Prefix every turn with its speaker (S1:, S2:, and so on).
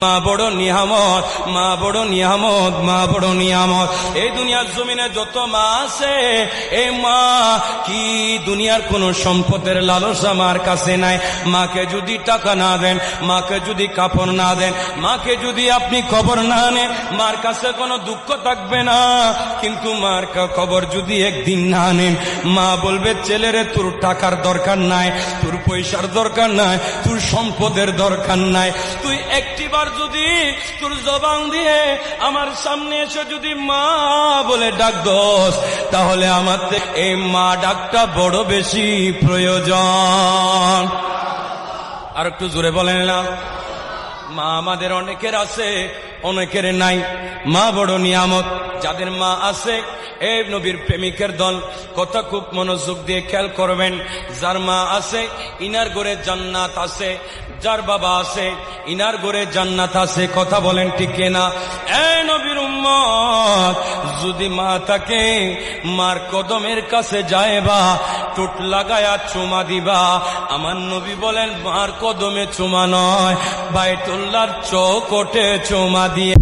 S1: মা বড় নিয়ামত, মা বড় নিয়ামত, মা বড় নিয়ামত। এই দুনিয়ার জমিনে যত মা আছে, এই মা কি দুনিয়ার কোন সম্পদের লালসা মার কাছে নাই। মাকে যদি টাকা না দেন, মাকে যদি কাপড় না দেন, মাকে যদি আপনি কবর না নেন, মার কাছে কোনো দুঃখ থাকবে না। কিন্তু মার কবর যদি একদিন না নেন, মা বলবে ছেলেরে তোর টাকার দরকার নাই, তোর পয়সার দরকার নাই, তোর সম্পদের দরকার নাই। তুই একটিবার যদি তোর জবান দিয়ে আমার সামনে এসে যদি মা বলে ডাক দোস, তাহলে আমার এই মা ডাকটা বড় বেশি প্রয়োজন। আর একটু জোরে বলেন না। মা আমাদের অনেকের আছে, অনেকের নাই। মা বড় নিয়ামত। যাদের মা আছে, এই নবীর প্রেমিকের দল, কথা খুব মনোযোগ দিয়ে খেয়াল করবেন। যার মা আছে ইনার ঘরে জান্নাত আছে, যার বাবা আছে ইনার ঘরে জান্নাত আছে। কথা বলেন ঠিক কিনা? এই নবীর উম্মত, যদি মা থাকে, মার কদমের কাছে যায়বা, টুট লাগায়া চুমা দিবা। আমার নবী বলেন মার কদমে চুমা নয়, বাইতুল্লাহর চৌকটে চুমা দিয়ে